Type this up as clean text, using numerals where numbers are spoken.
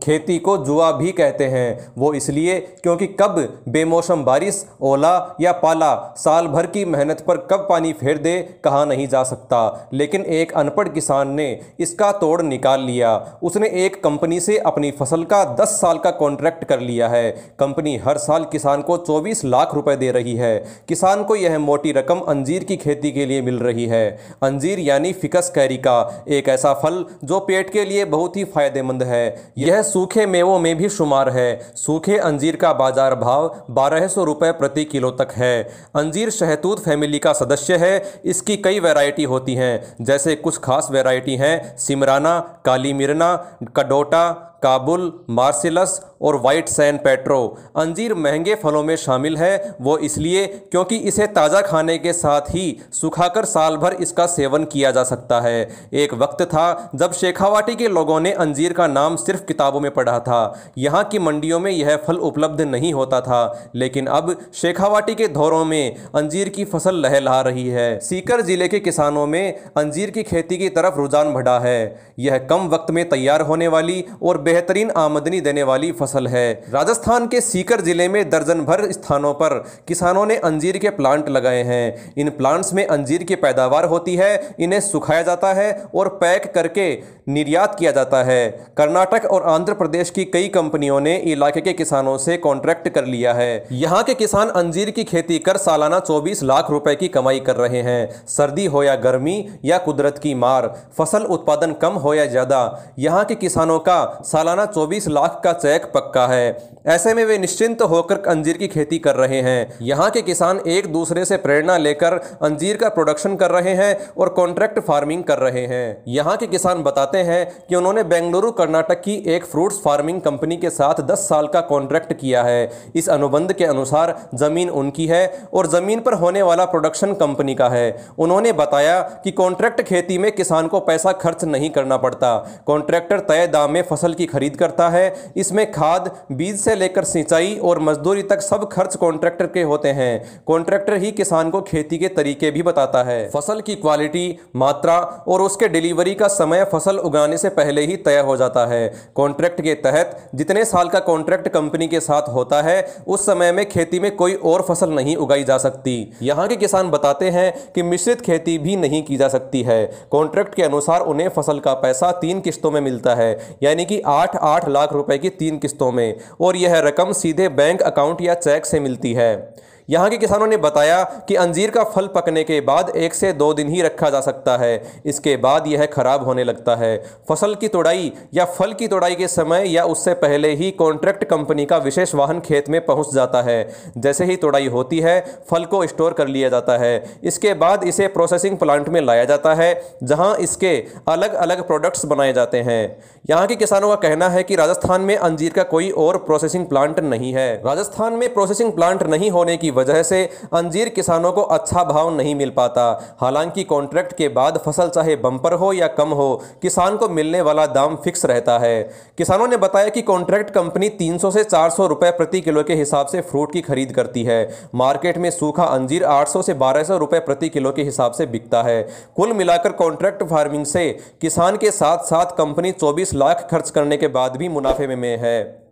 खेती को जुआ भी कहते हैं, वो इसलिए क्योंकि कब बेमौसम बारिश, ओला या पाला साल भर की मेहनत पर कब पानी फेर दे कहा नहीं जा सकता। लेकिन एक अनपढ़ किसान ने इसका तोड़ निकाल लिया। उसने एक कंपनी से अपनी फसल का 10 साल का कॉन्ट्रैक्ट कर लिया है। कंपनी हर साल किसान को 24 लाख रुपए दे रही है। किसान को यह मोटी रकम अंजीर की खेती के लिए मिल रही है। अंजीर यानी फिकस कैरिका, एक ऐसा फल जो पेट के लिए बहुत ही फायदेमंद है। यह सूखे मेवों में भी शुमार है। सूखे अंजीर का बाजार भाव 1200 रुपए प्रति किलो तक है। अंजीर शहतूत फैमिली का सदस्य है। इसकी कई वैरायटी होती हैं, जैसे कुछ खास वैरायटी हैं सिमराना, काली मिरना, कडोटा, काबुल, मार्सिलस और वाइट सैन पेट्रो। अंजीर महंगे फलों में शामिल है, वो इसलिए क्योंकि इसे ताज़ा खाने के साथ ही सुखाकर साल भर इसका सेवन किया जा सकता है। एक वक्त था जब शेखावाटी के लोगों ने अंजीर का नाम सिर्फ किताबों में पढ़ा था। यहाँ की मंडियों में यह फल उपलब्ध नहीं होता था, लेकिन अब शेखावाटी के धोरों में अंजीर की फसल लहलहा रही है। सीकर जिले के किसानों में अंजीर की खेती की तरफ रुझान बढ़ा है। यह कम वक्त में तैयार होने वाली और बेहतरीन आमदनी देने वाली फसल है। राजस्थान के सीकर जिले में दर्जन भर स्थानों पर किसानों ने अंजीर के प्लांट लगाए हैं। इन प्लांट्स में अंजीर की पैदावार होती है, इन्हें सुखाया जाता है और पैक करके निर्यात किया जाता है। कर्नाटक और आंध्र प्रदेश की कई कंपनियों ने इलाके के किसानों से कॉन्ट्रैक्ट कर लिया है। यहाँ के किसान अंजीर की खेती कर सालाना 24 लाख रुपए की कमाई कर रहे हैं। सर्दी हो या गर्मी या कुदरत की मार, फसल उत्पादन कम हो या ज्यादा, यहाँ के किसानों का सालाना 24 लाख का चेक पक्का है। ऐसे में वे निश्चिंत होकर अंजीर की खेती कर रहे हैं। यहाँ के किसान एक दूसरे से प्रेरणा लेकर अंजीर का प्रोडक्शन कर रहे हैं और कॉन्ट्रैक्ट फार्मिंग कर रहे हैं। यहाँ के किसान बताते हैं कि उन्होंने बेंगलुरु कर्नाटक की एक फ्रूट्स फार्मिंग कंपनी के साथ 10 साल का कॉन्ट्रैक्ट किया है। इस अनुबंध के अनुसार जमीन उनकी है और जमीन पर होने वाला प्रोडक्शन कंपनी का है। उन्होंने बताया कि कॉन्ट्रैक्ट खेती में किसान को पैसा खर्च नहीं करना पड़ता। कॉन्ट्रैक्टर तय दाम में फसल की खरीद करता है। इसमें खाद, बीज से लेकर सिंचाई और मजदूरी तक सब खर्च कॉन्ट्रैक्टर के होते हैं। कॉन्ट्रैक्टर ही किसान को खेती के तरीके भी बताता है। फसल की क्वालिटी, मात्रा और उसके डिलीवरी का समय फसल उगाने से पहले ही तय हो जाता है। कॉन्ट्रैक्ट के तहत जितने साल का कॉन्ट्रैक्ट कंपनी के साथ होता है, उस समय में खेती में कोई और फसल नहीं उगाई जा सकती। यहाँ के किसान बताते हैं कि मिश्रित खेती भी नहीं की जा सकती है। कॉन्ट्रैक्ट के अनुसार उन्हें फसल का पैसा 3 किस्तों में मिलता है, यानी कि 8-8 लाख रुपए की 3 किस्तों में, और यह रकम सीधे बैंक अकाउंट या चेक से मिलती है। यहाँ के किसानों ने बताया कि अंजीर का फल पकने के बाद 1 से 2 दिन ही रखा जा सकता है। इसके बाद यह खराब होने लगता है। फसल की तोड़ाई या फल की तोड़ाई के समय या उससे पहले ही कॉन्ट्रैक्ट कंपनी का विशेष वाहन खेत में पहुँच जाता है। जैसे ही तोड़ाई होती है, फल को स्टोर कर लिया जाता है। इसके बाद इसे प्रोसेसिंग प्लांट में लाया जाता है, जहाँ इसके अलग अलग प्रोडक्ट्स बनाए जाते हैं। यहाँ के किसानों का कहना है कि राजस्थान में अंजीर का कोई और प्रोसेसिंग प्लांट नहीं है। राजस्थान में प्रोसेसिंग प्लांट नहीं होने की वजह से अंजीर किसानों को अच्छा भाव नहीं मिल पाता। हालांकि कॉन्ट्रैक्ट के बाद फसल चाहे बम्पर हो या कम हो, किसान को मिलने वाला दाम फिक्स रहता है। किसानों ने बताया कि कॉन्ट्रैक्ट कंपनी 300 से 400 रुपए प्रति किलो के हिसाब से फ्रूट की खरीद करती है। मार्केट में सूखा अंजीर 800 से 1200 रुपए प्रति किलो के हिसाब से बिकता है। कुल मिलाकर कॉन्ट्रैक्ट फार्मिंग से किसान के साथ साथ कंपनी 24 लाख खर्च करने के बाद भी मुनाफे में है।